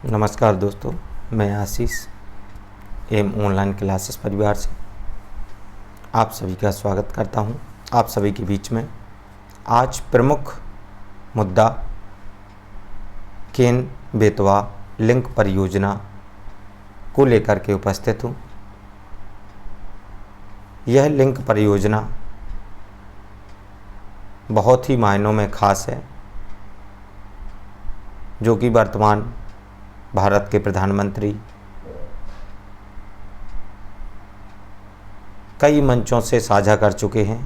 नमस्कार दोस्तों, मैं आशीष एम ऑनलाइन क्लासेस परिवार से आप सभी का स्वागत करता हूं। आप सभी के बीच में आज प्रमुख मुद्दा केन बेतवा लिंक परियोजना को लेकर के उपस्थित हूं। यह लिंक परियोजना बहुत ही मायनों में खास है, जो कि वर्तमान भारत के प्रधानमंत्री कई मंचों से साझा कर चुके हैं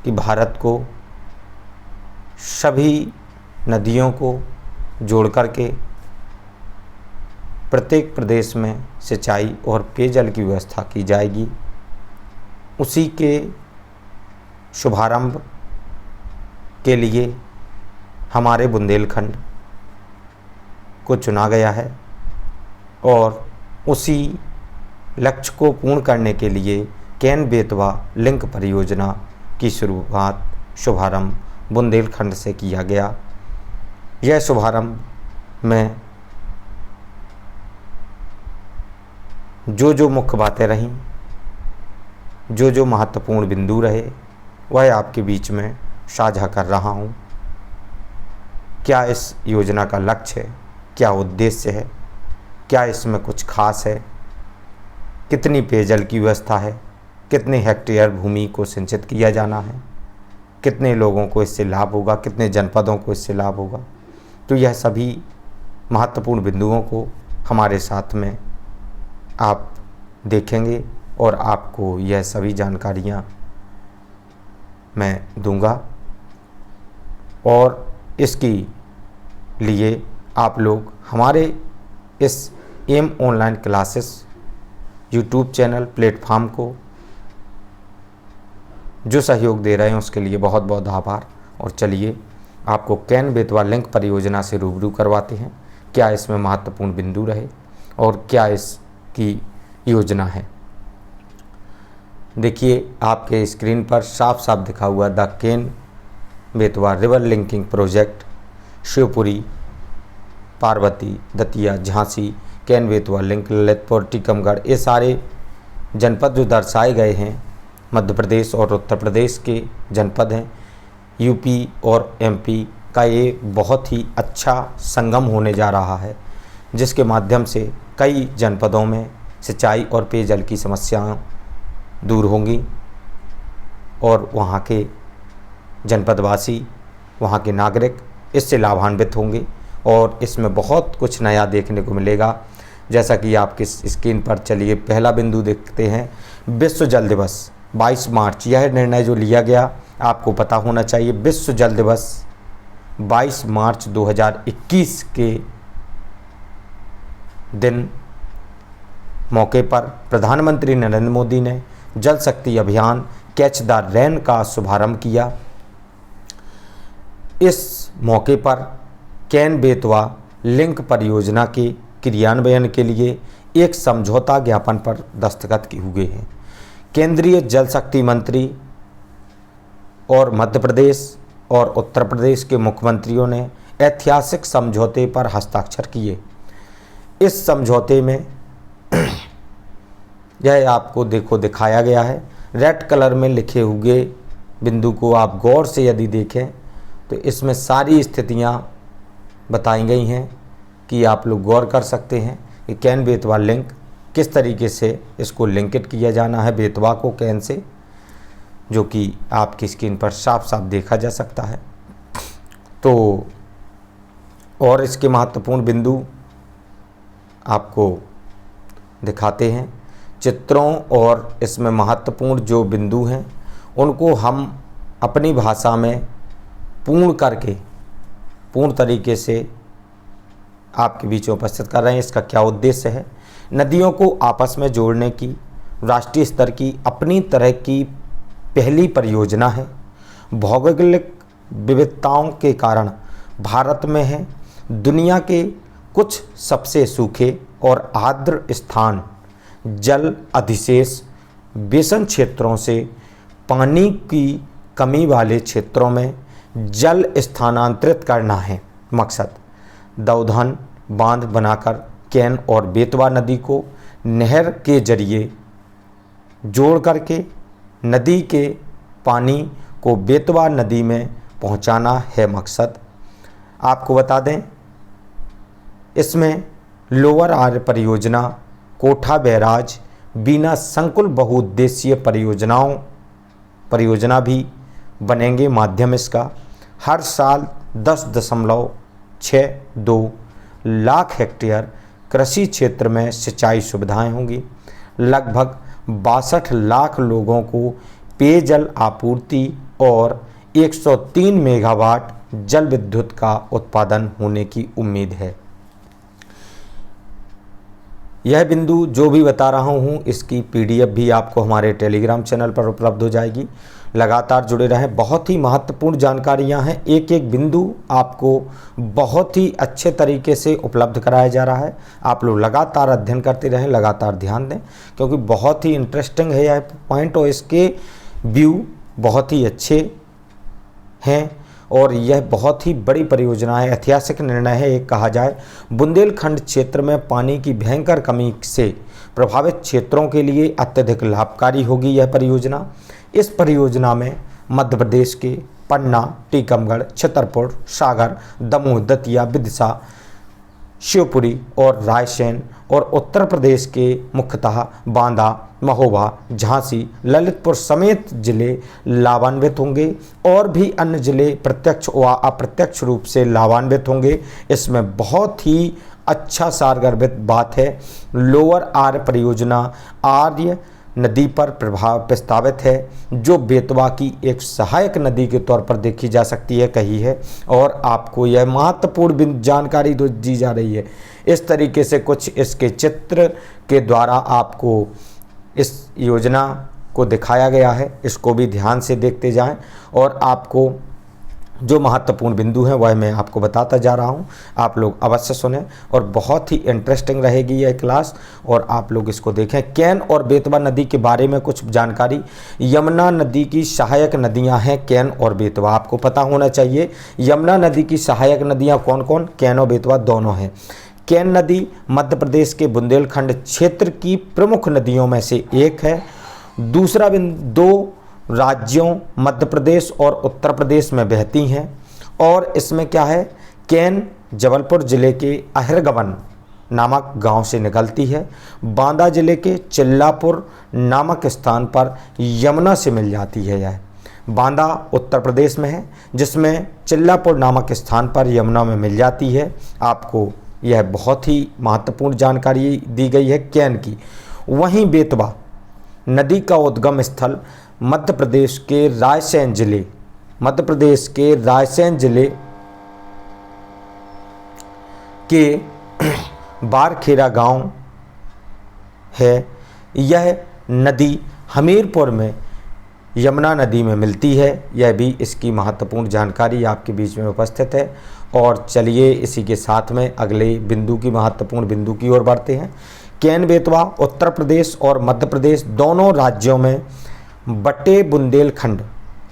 कि भारत को सभी नदियों को जोड़ करके प्रत्येक प्रदेश में सिंचाई और पेयजल की व्यवस्था की जाएगी। उसी के शुभारंभ के लिए हमारे बुंदेलखंड को चुना गया है और उसी लक्ष्य को पूर्ण करने के लिए केन बेतवा लिंक परियोजना की शुभारंभ बुंदेलखंड से किया गया। यह शुभारंभ में जो मुख्य बातें रहीं, जो महत्वपूर्ण बिंदु रहे, वह आपके बीच में साझा कर रहा हूँ। क्या इस योजना का लक्ष्य है, क्या उद्देश्य है, क्या इसमें कुछ खास है, कितनी पेयजल की व्यवस्था है, कितने हेक्टेयर भूमि को सिंचित किया जाना है, कितने लोगों को इससे लाभ होगा, कितने जनपदों को इससे लाभ होगा। तो यह सभी महत्वपूर्ण बिंदुओं को हमारे साथ में आप देखेंगे और आपको यह सभी जानकारियाँ मैं दूंगा। और इसकी लिए आप लोग हमारे इस M online classes YouTube channel platform को जो सहयोग दे रहे हैं उसके लिए बहुत बहुत आभार। और चलिए आपको केन बेतवा लिंक परियोजना से रूबरू करवाते हैं, क्या इसमें महत्वपूर्ण बिंदु रहे और क्या इसकी योजना है। देखिए, आपके स्क्रीन पर साफ साफ दिखा हुआ the Ken Betwa river linking project Shivpuri, Parvati, Datia, Jhansi, Ken Betwa link, Lalitpur, Tikamgarh, ये सारे जनपद जो दर्शाए गए हैं मध्य प्रदेश और उत्तर प्रदेश के जनपद हैं। यूपी और एमपी का ये बहुत ही अच्छा संगम होने जा रहा है, जिसके माध्यम से कई जनपदों में सिंचाई और पेयजल की समस्याएं दूर होंगी और वहाँ के जनपदवासी, वहाँ के नागरिक इससे लाभान्वित होंगे और इसमें बहुत कुछ नया देखने को मिलेगा। जैसा कि आपके स्क्रीन पर चलिए पहला बिंदु देखते हैं, विश्व जल दिवस 22 मार्च। यह निर्णय जो लिया गया आपको पता होना चाहिए। विश्व जल दिवस 22 मार्च 2021 के दिन मौके पर प्रधानमंत्री नरेंद्र मोदी ने जल शक्ति अभियान कैच द रेन का शुभारंभ किया। इस मौके पर केन बेतवा लिंक परियोजना के क्रियान्वयन के लिए एक समझौता ज्ञापन पर दस्तखत हुए हैं। केंद्रीय जल शक्ति मंत्री और मध्य प्रदेश और उत्तर प्रदेश के मुख्यमंत्रियों ने ऐतिहासिक समझौते पर हस्ताक्षर किए। इस समझौते में यह आपको दिखाया गया है, रेड कलर में लिखे हुए बिंदु को आप गौर से यदि देखें तो इसमें सारी स्थितियां बताई गई हैं कि आप लोग गौर कर सकते हैं कि केन बेतवा लिंक किस तरीके से इसको लिंकेट किया जाना है बेतवा को केन से, जो कि आपकी स्क्रीन पर साफ साफ देखा जा सकता है। तो और इसके महत्वपूर्ण बिंदु आपको दिखाते हैं चित्रों, और इसमें महत्वपूर्ण जो बिंदु हैं उनको हम अपनी भाषा में पूर्ण तरीके से आपके बीच में उपस्थित कर रहे हैं। इसका क्या उद्देश्य है? नदियों को आपस में जोड़ने की राष्ट्रीय स्तर की अपनी तरह की पहली परियोजना है। भौगोलिक विविधताओं के कारण भारत में है दुनिया के कुछ सबसे सूखे और आर्द्र स्थान जल अधिशेष बेसन क्षेत्रों से पानी की कमी वाले क्षेत्रों में जल स्थानांतरित करना है मकसद। दौधन बांध बनाकर कैन और बेतवा नदी को नहर के जरिए जोड़ करके नदी के पानी को बेतवा नदी में पहुंचाना है मकसद। आपको बता दें, इसमें लोअर आर्य परियोजना, कोठा बैराज, बीना संकुल बहुउद्देशीय परियोजना भी बनेंगे माध्यम इसका। हर साल 10.62 लाख हेक्टेयर कृषि क्षेत्र में सिंचाई सुविधाएं होंगी। लगभग 62 लाख लोगों को पेयजल आपूर्ति और 103 मेगावाट जल विद्युत का उत्पादन होने की उम्मीद है। यह बिंदु जो भी बता रहा हूँ इसकी PDF भी आपको हमारे टेलीग्राम चैनल पर उपलब्ध हो जाएगी। लगातार जुड़े रहें, बहुत ही महत्वपूर्ण जानकारियाँ हैं। एक एक बिंदु आपको बहुत ही अच्छे तरीके से उपलब्ध कराया जा रहा है। आप लोग लगातार अध्ययन करते रहें, लगातार ध्यान दें, क्योंकि बहुत ही इंटरेस्टिंग है यह पॉइंट और इसके व्यू बहुत ही अच्छे हैं और यह बहुत ही बड़ी परियोजना है। ऐतिहासिक निर्णय है एक कहा जाए। बुंदेलखंड क्षेत्र में पानी की भयंकर कमी से प्रभावित क्षेत्रों के लिए अत्यधिक लाभकारी होगी यह परियोजना। इस परियोजना में मध्य प्रदेश के पन्ना, टीकमगढ़, छतरपुर, सागर, दमोह, दतिया, विदिशा, शिवपुरी और रायसेन और उत्तर प्रदेश के मुख्यतः बांदा, महोबा, झांसी, ललितपुर समेत जिले लाभान्वित होंगे और भी अन्य जिले प्रत्यक्ष व अप्रत्यक्ष रूप से लाभान्वित होंगे। इसमें बहुत ही अच्छा सारगर्भित बात है। लोअर आर्य परियोजना आर्य नदी पर प्रस्तावित है, जो बेतवा की एक सहायक नदी के तौर पर देखी जा सकती है कही है, और आपको यह महत्वपूर्ण जानकारी दी जा रही है। इस तरीके से कुछ इसके चित्र के द्वारा आपको इस योजना को दिखाया गया है। इसको भी ध्यान से देखते जाएं और आपको जो महत्वपूर्ण बिंदु हैं वह मैं आपको बताता जा रहा हूं। आप लोग अवश्य सुनें और बहुत ही इंटरेस्टिंग रहेगी यह क्लास और आप लोग इसको देखें। कैन और बेतवा नदी के बारे में कुछ जानकारी। यमुना नदी की सहायक नदियां हैं कैन और बेतवा, आपको पता होना चाहिए। यमुना नदी की सहायक नदियाँ कौन कौन? कैन और बेतवा दोनों हैं। कैन नदी मध्य प्रदेश के बुंदेलखंड क्षेत्र की प्रमुख नदियों में से एक है। दूसरा दो राज्यों मध्य प्रदेश और उत्तर प्रदेश में बहती हैं और इसमें क्या है, कैन जबलपुर जिले के अहिरगवन नामक गांव से निकलती है। बांदा जिले के चिल्लापुर नामक स्थान पर यमुना से मिल जाती है। यह बांदा उत्तर प्रदेश में है, जिसमें चिल्लापुर नामक स्थान पर यमुना में मिल जाती है। आपको यह बहुत ही महत्वपूर्ण जानकारी दी गई है कैन की। वहीं बेतवा नदी का उद्गम स्थल मध्य प्रदेश के रायसेन जिले के बारखेड़ा गांव है। यह नदी हमीरपुर में यमुना नदी में मिलती है। यह भी इसकी महत्वपूर्ण जानकारी आपके बीच में उपस्थित है। और चलिए इसी के साथ में अगले बिंदु की महत्वपूर्ण बिंदु की ओर बढ़ते हैं। कैन बेतवा उत्तर प्रदेश और मध्य प्रदेश दोनों राज्यों में बटे बुंदेलखंड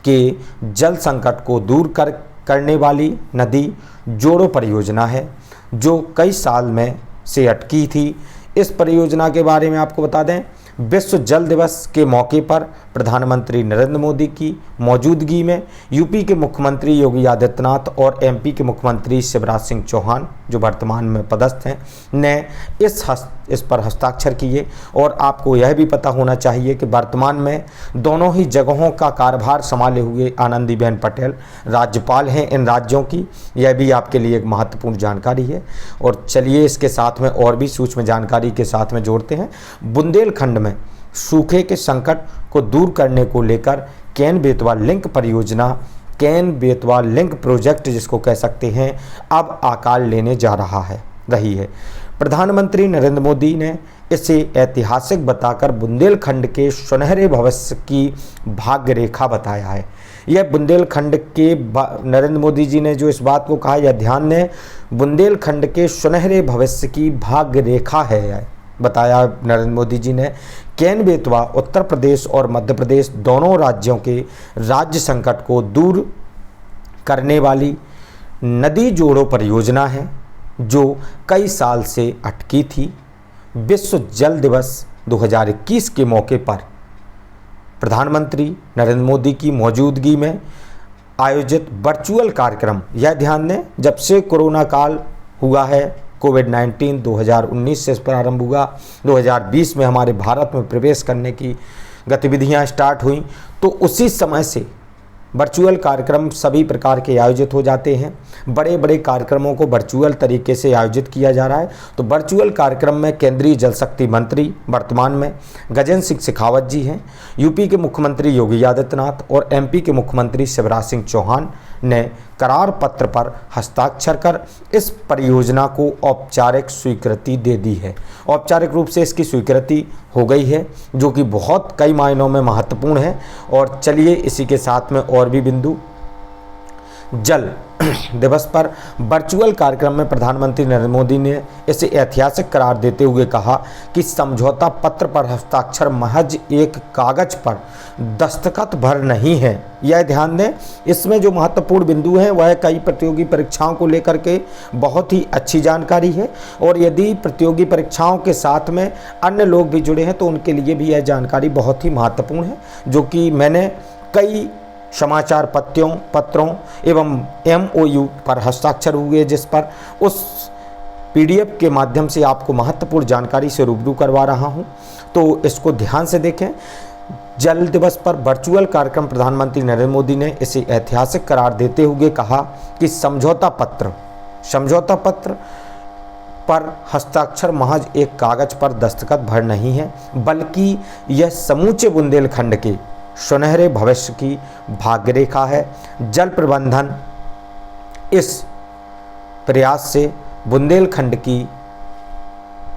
के जल संकट को दूर करने वाली नदी जोड़ो परियोजना है, जो कई साल में से अटकी थी। इस परियोजना के बारे में आपको बता दें, विश्व जल दिवस के मौके पर प्रधानमंत्री नरेंद्र मोदी की मौजूदगी में यूपी के मुख्यमंत्री योगी आदित्यनाथ और एमपी के मुख्यमंत्री शिवराज सिंह चौहान, जो वर्तमान में पदस्थ हैं, ने इस पर हस्ताक्षर किए। और आपको यह भी पता होना चाहिए कि वर्तमान में दोनों ही जगहों का कार्यभार संभाले हुए आनंदीबेन पटेल राज्यपाल हैं इन राज्यों की। यह भी आपके लिए एक महत्वपूर्ण जानकारी है। और चलिए इसके साथ में और भी सूक्ष्म जानकारी के साथ में जोड़ते हैं। बुंदेलखंड में सूखे के संकट को दूर करने को लेकर कैन बेतवा लिंक परियोजना, कैन बेतवा लिंक प्रोजेक्ट जिसको कह सकते हैं, अब आकार लेने जा रही है। प्रधानमंत्री नरेंद्र मोदी ने इसे ऐतिहासिक बताकर बुंदेलखंड के सुनहरे भविष्य की भाग्य रेखा बताया है। यह बुंदेलखंड के नरेंद्र मोदी जी ने जो इस बात को कहा, यह ध्यान दें, बुंदेलखंड के सुनहरे भविष्य की भाग्य रेखा है, बताया नरेंद्र मोदी जी ने। कैन बेतवा उत्तर प्रदेश और मध्य प्रदेश दोनों राज्यों के राज्य संकट को दूर करने वाली नदी जोड़ो परियोजना है। जो कई साल से अटकी थी। विश्व जल दिवस 2021 के मौके पर प्रधानमंत्री नरेंद्र मोदी की मौजूदगी में आयोजित वर्चुअल कार्यक्रम, यह ध्यान दें जब से कोरोना काल हुआ है, कोविड-19 2019 से प्रारंभ हुआ, 2020 में हमारे भारत में प्रवेश करने की गतिविधियां स्टार्ट हुई, तो उसी समय से वर्चुअल कार्यक्रम सभी प्रकार के आयोजित हो जाते हैं। बड़े बड़े कार्यक्रमों को वर्चुअल तरीके से आयोजित किया जा रहा है। तो वर्चुअल कार्यक्रम में केंद्रीय जल शक्ति मंत्री वर्तमान में गजेंद्र सिंह शेखावत जी हैं, यूपी के मुख्यमंत्री योगी आदित्यनाथ और एमपी के मुख्यमंत्री शिवराज सिंह चौहान ने करार पत्र पर हस्ताक्षर कर इस परियोजना को औपचारिक स्वीकृति दे दी है। औपचारिक रूप से इसकी स्वीकृति हो गई है, जो कि बहुत कई मायनों में महत्वपूर्ण है। और चलिए इसी के साथ में और भी बिंदु। जल दिवस पर वर्चुअल कार्यक्रम में प्रधानमंत्री नरेंद्र मोदी ने इसे ऐतिहासिक करार देते हुए कहा कि समझौता पत्र पर हस्ताक्षर महज एक कागज पर दस्तखत भर नहीं है। यह ध्यान दें, इसमें जो महत्वपूर्ण बिंदु हैं वह कई प्रतियोगी परीक्षाओं को लेकर के बहुत ही अच्छी जानकारी है, और यदि प्रतियोगी परीक्षाओं के साथ में अन्य लोग भी जुड़े हैं तो उनके लिए भी यह जानकारी बहुत ही महत्वपूर्ण है, जो कि मैंने कई समाचार पत्रों एवं MOU पर हस्ताक्षर हुए, जिस पर उस PDF के माध्यम से आपको महत्वपूर्ण जानकारी से रूबरू करवा रहा हूं, तो इसको ध्यान से देखें। जल दिवस पर वर्चुअल कार्यक्रम, प्रधानमंत्री नरेंद्र मोदी ने इसे ऐतिहासिक करार देते हुए कहा कि समझौता पत्र पर हस्ताक्षर महज एक कागज पर दस्तखत भर नहीं है, बल्कि यह समूचे बुंदेलखंड के सुनहरे भविष्य की भाग्य रेखा है। जल प्रबंधन इस प्रयास से बुंदेलखंड की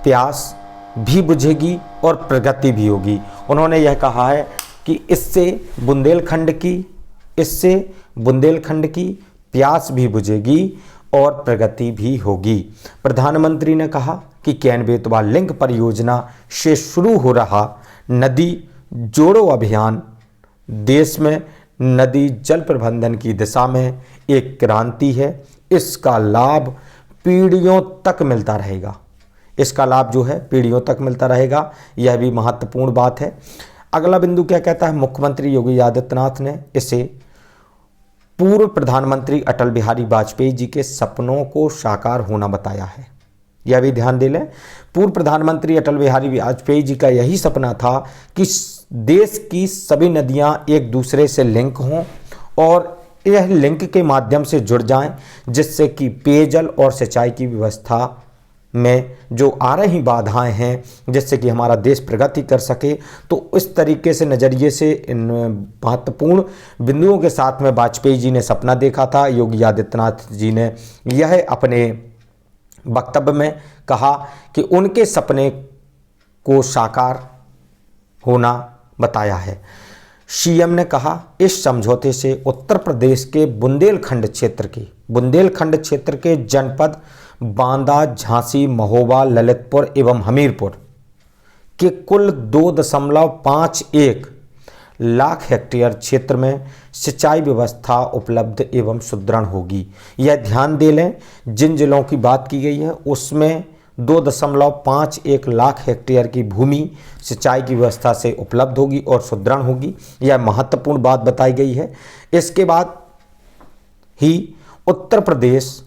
प्यास भी बुझेगी और प्रगति भी होगी। उन्होंने यह कहा है कि इससे बुंदेलखंड की प्यास भी बुझेगी और प्रगति भी होगी। प्रधानमंत्री ने कहा कि केन बेतवा लिंक परियोजना से शुरू हो रहा नदी जोड़ो अभियान देश में नदी जल प्रबंधन की दिशा में एक क्रांति है। इसका लाभ पीढ़ियों तक मिलता रहेगा। इसका लाभ जो है पीढ़ियों तक मिलता रहेगा, यह भी महत्वपूर्ण बात है। अगला बिंदु क्या कहता है, मुख्यमंत्री योगी आदित्यनाथ ने इसे पूर्व प्रधानमंत्री अटल बिहारी वाजपेयी जी के सपनों को साकार होना बताया है। यह भी ध्यान दे लें, पूर्व प्रधानमंत्री अटल बिहारी वाजपेयी जी का यही सपना था कि देश की सभी नदियां एक दूसरे से लिंक हों और यह लिंक के माध्यम से जुड़ जाएं, जिससे कि पेयजल और सिंचाई की व्यवस्था में जो आ रही बाधाएं हैं, जिससे कि हमारा देश प्रगति कर सके। तो इस तरीके से नज़रिए से इन महत्वपूर्ण बिंदुओं के साथ में वाजपेयी जी ने सपना देखा था। योगी आदित्यनाथ जी ने यह अपने वक्तव्य में कहा कि उनके सपने को साकार होना बताया है। सीएम ने कहा इस समझौते से उत्तर प्रदेश के बुंदेलखंड क्षेत्र के जनपद बांदा, झांसी, महोबा, ललितपुर एवं हमीरपुर के कुल 2.51 लाख हेक्टेयर क्षेत्र में सिंचाई व्यवस्था उपलब्ध एवं सुदृढ़ होगी। यह ध्यान दे लें, जिन जिलों की बात की गई है उसमें 2.51 लाख हेक्टेयर की भूमि सिंचाई की व्यवस्था से उपलब्ध होगी और सुदृढ़ होगी। यह महत्वपूर्ण बात बताई गई है। इसके बाद ही उत्तर प्रदेश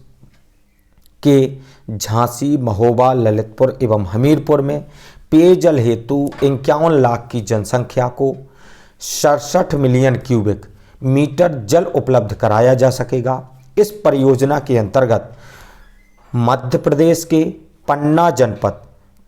के झांसी, महोबा, ललितपुर एवं हमीरपुर में पेयजल हेतु 51 लाख की जनसंख्या को 67 मिलियन क्यूबिक मीटर जल उपलब्ध कराया जा सकेगा। इस परियोजना के अंतर्गत मध्य प्रदेश के पन्ना जनपद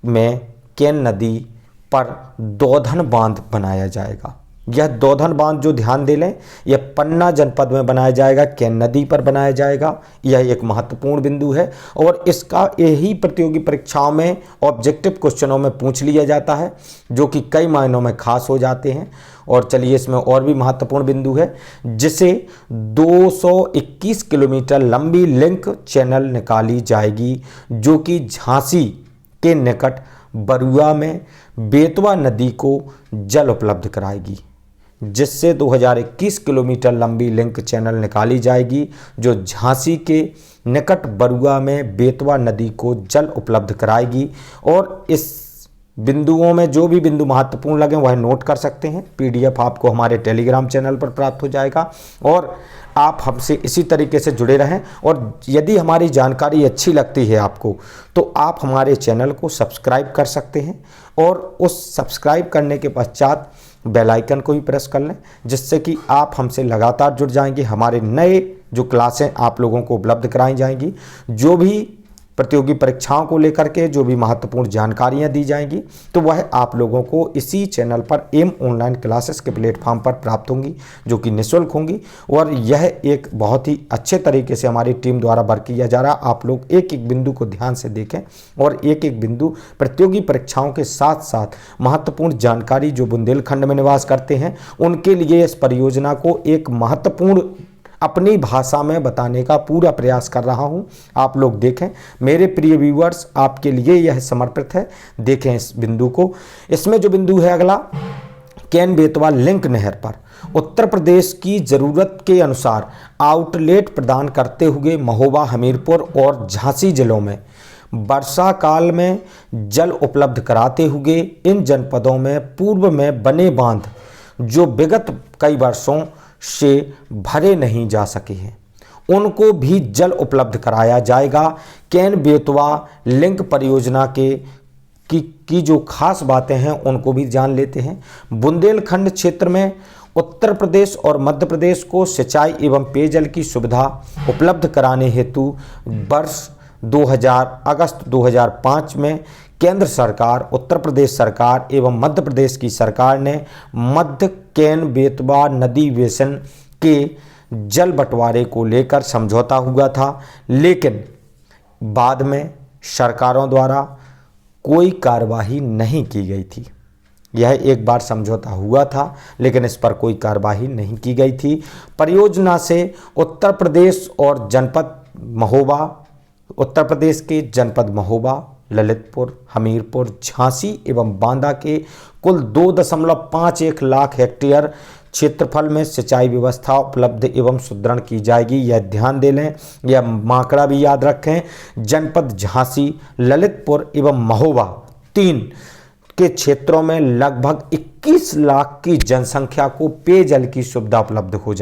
में केन नदी पर दोधन बांध बनाया जाएगा। यह दोधन बांध जो ध्यान दे लें, यह पन्ना जनपद में बनाया जाएगा, केन नदी पर बनाया जाएगा। यह एक महत्वपूर्ण बिंदु है और इसका यही प्रतियोगी परीक्षाओं में ऑब्जेक्टिव क्वेश्चनों में पूछ लिया जाता है, जो कि कई मायनों में खास हो जाते हैं। और चलिए इसमें और भी महत्वपूर्ण बिंदु है, जिसे 221 किलोमीटर लंबी लिंक चैनल निकाली जाएगी, जो कि झांसी के निकट बरुआ में बेतवा नदी को जल उपलब्ध कराएगी। जिससे 2021 किलोमीटर लंबी लिंक चैनल निकाली जाएगी, जो झांसी के निकट बरुआ में बेतवा नदी को जल उपलब्ध कराएगी। और इस बिंदुओं में जो भी बिंदु महत्वपूर्ण लगे वह नोट कर सकते हैं। पीडीएफ आपको हमारे टेलीग्राम चैनल पर प्राप्त हो जाएगा और आप हमसे इसी तरीके से जुड़े रहें। और यदि हमारी जानकारी अच्छी लगती है आपको तो आप हमारे चैनल को सब्सक्राइब कर सकते हैं और उस सब्सक्राइब करने के पश्चात बेल आइकन को भी प्रेस कर लें, जिससे कि आप हमसे लगातार जुड़ जाएंगे। हमारे नए जो क्लासें आप लोगों को उपलब्ध कराई जाएंगी, जो भी प्रतियोगी परीक्षाओं को लेकर के जो भी महत्वपूर्ण जानकारियां दी जाएंगी, तो वह आप लोगों को इसी चैनल पर एम ऑनलाइन क्लासेस के प्लेटफॉर्म पर प्राप्त होंगी, जो कि निःशुल्क होंगी। और यह एक बहुत ही अच्छे तरीके से हमारी टीम द्वारा वर्क किया जा रहा। आप लोग एक एक बिंदु को ध्यान से देखें और एक एक बिंदु प्रतियोगी परीक्षाओं के साथ साथ महत्वपूर्ण जानकारी जो बुंदेलखंड में निवास करते हैं उनके लिए इस परियोजना को एक महत्वपूर्ण अपनी भाषा में बताने का पूरा प्रयास कर रहा हूं। आप लोग देखें, मेरे प्रिय व्यूअर्स, आपके लिए यह समर्पित है। देखें इस बिंदु को। इसमें जो बिंदु है अगला, कैन बेतवा लिंक नहर पर उत्तर प्रदेश की ज़रूरत के अनुसार आउटलेट प्रदान करते हुए महोबा, हमीरपुर और झांसी जिलों में वर्षा काल में जल उपलब्ध कराते हुए इन जनपदों में पूर्व में बने बांध जो विगत कई वर्षों से भरे नहीं जा सके हैं, उनको भी जल उपलब्ध कराया जाएगा। कैन बेतवा लिंक परियोजना की जो खास बातें हैं उनको भी जान लेते हैं। बुंदेलखंड क्षेत्र में उत्तर प्रदेश और मध्य प्रदेश को सिंचाई एवं पेयजल की सुविधा उपलब्ध कराने हेतु वर्ष 2005 में केंद्र सरकार, उत्तर प्रदेश सरकार एवं मध्य प्रदेश की सरकार ने मध्य कैन बेतवा नदी बेसिन के जल बंटवारे को लेकर समझौता हुआ था, लेकिन बाद में सरकारों द्वारा कोई कार्यवाही नहीं की गई थी। यह एक बार समझौता हुआ था लेकिन इस पर कोई कार्यवाही नहीं की गई थी। परियोजना से उत्तर प्रदेश और जनपद महोबा, उत्तर प्रदेश के जनपद महोबा, ललितपुर, हमीरपुर, झांसी एवं बांदा के कुल 2.51 लाख हेक्टेयर क्षेत्रफल में सिंचाई व्यवस्था उपलब्ध एवं सुदृढ़ की जाएगी। यह ध्यान दे लें, यह माकड़ा भी याद रखें। जनपद झांसी, ललितपुर एवं महोबा 3 के क्षेत्रों में लगभग 21 लाख की जनसंख्या को पेयजल की सुविधा उपलब्ध हो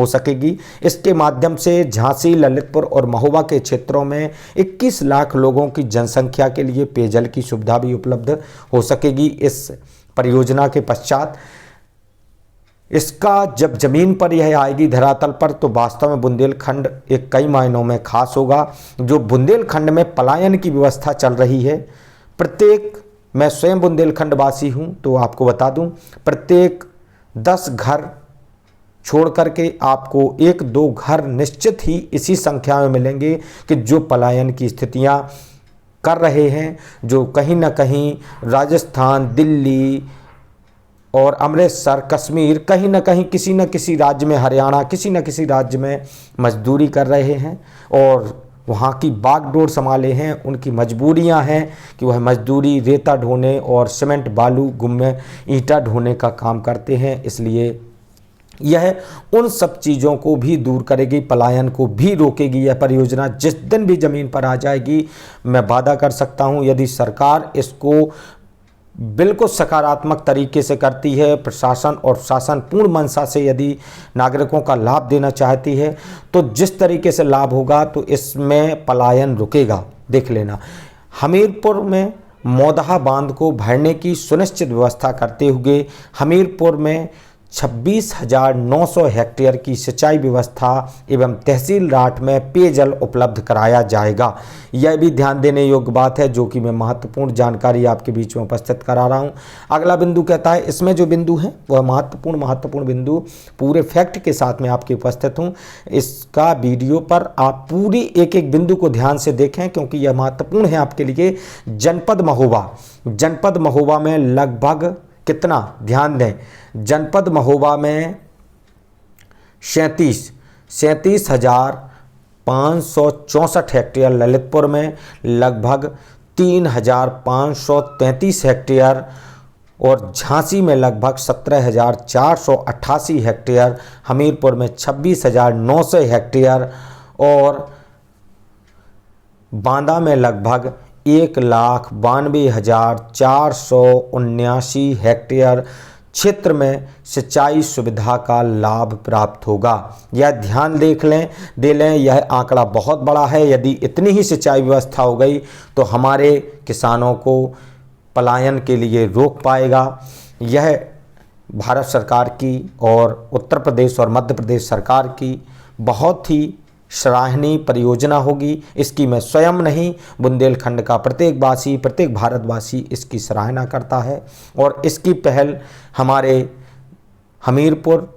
सकेगी। इसके माध्यम से झांसी, ललितपुर और महोबा के क्षेत्रों में 21 लाख लोगों की जनसंख्या के लिए पेयजल की सुविधा भी उपलब्ध हो सकेगी। इस परियोजना के पश्चात इसका जब जमीन पर यह आएगी धरातल पर, तो वास्तव में बुंदेलखंड एक कई मायनों में खास होगा। जो बुंदेलखंड में पलायन की व्यवस्था चल रही है, मैं स्वयं बुंदेलखंड वासी हूँ तो आपको बता दूँ, प्रत्येक 10 घर छोड़ करके आपको 1-2 घर निश्चित ही इसी संख्या में मिलेंगे कि जो पलायन की स्थितियां कर रहे हैं, जो कहीं ना कहीं राजस्थान, दिल्ली और अमृतसर, कश्मीर, कहीं ना कहीं किसी न किसी राज्य में, हरियाणा, किसी न किसी राज्य में मजदूरी कर रहे हैं और वहाँ की बागडोर संभाले हैं। उनकी मजबूरियां हैं कि वह मजदूरी रेता ढोने और सीमेंट, बालू, गुम्मे, ईंटा ढोने का काम करते हैं। इसलिए यह उन सब चीज़ों को भी दूर करेगी, पलायन को भी रोकेगी। यह परियोजना जिस दिन भी ज़मीन पर आ जाएगी, मैं वादा कर सकता हूँ, यदि सरकार इसको बिल्कुल सकारात्मक तरीके से करती है, प्रशासन और शासन पूर्ण मंशा से यदि नागरिकों का लाभ देना चाहती है, तो जिस तरीके से लाभ होगा तो इसमें पलायन रुकेगा। देख लेना, हमीरपुर में मौदहा बांध को भरने की सुनिश्चित व्यवस्था करते हुए हमीरपुर में 26,900 हेक्टेयर की सिंचाई व्यवस्था एवं तहसील राठ में पेयजल उपलब्ध कराया जाएगा। यह भी ध्यान देने योग्य बात है, जो कि मैं महत्वपूर्ण जानकारी आपके बीच में उपस्थित करा रहा हूं। अगला बिंदु कहता है, इसमें जो बिंदु है वह महत्वपूर्ण बिंदु पूरे फैक्ट के साथ में आपके उपस्थित हूं। इसका वीडियो पर आप पूरी एक एक बिंदु को ध्यान से देखें क्योंकि यह महत्वपूर्ण है आपके लिए। जनपद महोबा में लगभग कितना, ध्यान दें, जनपद महोबा में 37,564 हेक्टेयर, ललितपुर में लगभग 3,533 हेक्टेयर और झांसी में लगभग 17,488 हेक्टेयर, हमीरपुर में 26,900 हेक्टेयर और बांदा में लगभग 1,92,479 हेक्टेयर क्षेत्र में सिंचाई सुविधा का लाभ प्राप्त होगा। यह ध्यान दे लें, यह आंकड़ा बहुत बड़ा है। यदि इतनी ही सिंचाई व्यवस्था हो गई तो हमारे किसानों को पलायन के लिए रोक पाएगा। यह भारत सरकार की और उत्तर प्रदेश और मध्य प्रदेश सरकार की बहुत ही सराहनीय परियोजना होगी। इसकी मैं स्वयं नहीं, बुंदेलखंड का प्रत्येक वासी, प्रत्येक भारतवासी इसकी सराहना करता है। और इसकी पहल हमारे हमीरपुर,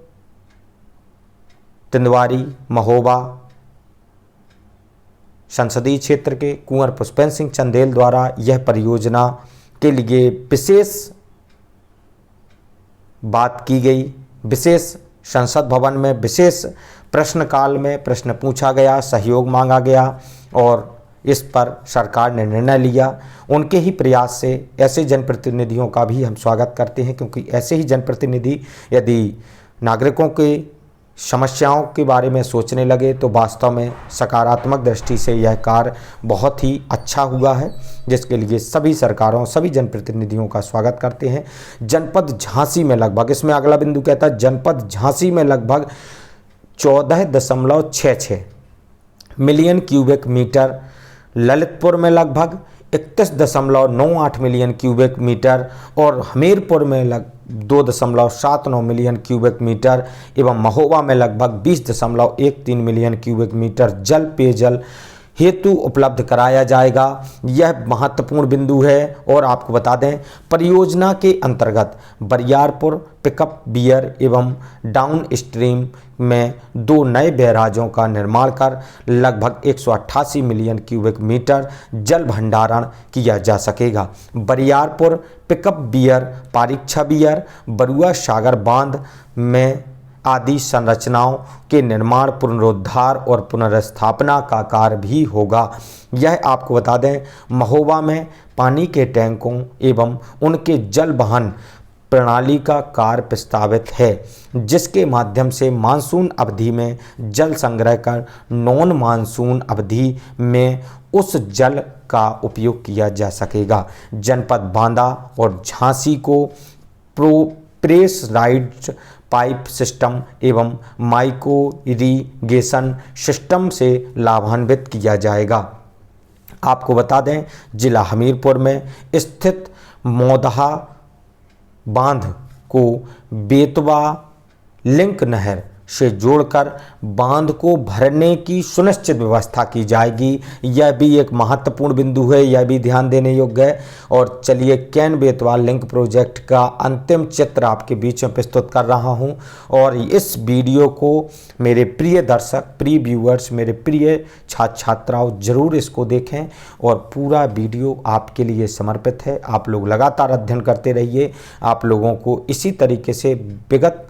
तिंदवारी, महोबा संसदीय क्षेत्र के कुंवर पुष्पेंद्र सिंह चंदेल द्वारा यह परियोजना के लिए विशेष बात की गई। विशेष संसद भवन में विशेष प्रश्नकाल में प्रश्न पूछा गया, सहयोग मांगा गया और इस पर सरकार ने निर्णय लिया। उनके ही प्रयास से ऐसे जनप्रतिनिधियों का भी हम स्वागत करते हैं, क्योंकि ऐसे ही जनप्रतिनिधि यदि नागरिकों के समस्याओं के बारे में सोचने लगे तो वास्तव में सकारात्मक दृष्टि से यह कार्य बहुत ही अच्छा हुआ है, जिसके लिए सभी सरकारों, सभी जनप्रतिनिधियों का स्वागत करते हैं। जनपद झांसी में लगभग, इसमें अगला बिंदु कहता है जनपद झांसी में लगभग 14.66 मिलियन क्यूबिक मीटर, ललितपुर में लगभग 31.98 मिलियन क्यूबिक मीटर और हमीरपुर में 2.79 मिलियन क्यूबिक मीटर एवं महोबा में लगभग 20.13 मिलियन क्यूबिक मीटर जल पेयजल हेतु उपलब्ध कराया जाएगा। यह महत्वपूर्ण बिंदु है। और आपको बता दें, परियोजना के अंतर्गत बरियारपुर पिकअप बियर एवं डाउन स्ट्रीम में 2 नए बैराजों का निर्माण कर लगभग 188 मिलियन क्यूबिक मीटर जल भंडारण किया जा सकेगा। Bariyarpur pickup weir, Pariksha weir, Barua Sagar बांध में आदि संरचनाओं के निर्माण, पुनरुद्धार और पुनर्स्थापना का कार्य भी होगा। यह आपको बता दें, महोबा में पानी के टैंकों एवं उनके जल वहन प्रणाली का कार्य प्रस्तावित है, जिसके माध्यम से मानसून अवधि में जल संग्रह कर नॉन मानसून अवधि में उस जल का उपयोग किया जा सकेगा। जनपद बांदा और झांसी को प्रेशराइज्ड पाइप सिस्टम एवं माइक्रो इरिगेशन सिस्टम से लाभान्वित किया जाएगा। आपको बता दें, जिला हमीरपुर में स्थित मोदहा बांध को बेतवा लिंक नहर से जोड़कर बांध को भरने की सुनिश्चित व्यवस्था की जाएगी। यह भी एक महत्वपूर्ण बिंदु है, यह भी ध्यान देने योग्य है। और चलिए, कैन बेतवा लिंक प्रोजेक्ट का अंतिम चित्र आपके बीच में प्रस्तुत कर रहा हूं। और इस वीडियो को मेरे प्रिय दर्शक, प्रिय व्यूअर्स, मेरे प्रिय छात्र छात्राओं जरूर इसको देखें और पूरा वीडियो आपके लिए समर्पित है। आप लोग लगातार अध्ययन करते रहिए। आप लोगों को इसी तरीके से विगत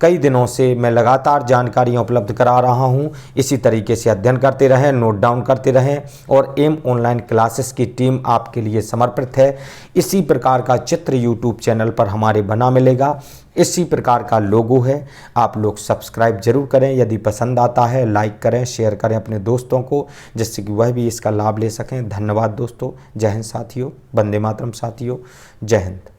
कई दिनों से मैं लगातार जानकारियाँ उपलब्ध करा रहा हूँ। इसी तरीके से अध्ययन करते रहें, नोट डाउन करते रहें और एम ऑनलाइन क्लासेस की टीम आपके लिए समर्पित है। इसी प्रकार का चित्र यूट्यूब चैनल पर हमारे बना मिलेगा, इसी प्रकार का लोगो है। आप लोग सब्सक्राइब जरूर करें, यदि पसंद आता है लाइक करें, शेयर करें अपने दोस्तों को, जिससे कि वह भी इसका लाभ ले सकें। धन्यवाद दोस्तों। जय हिंद साथियों, वंदे मातरम साथियों, जय हिंद।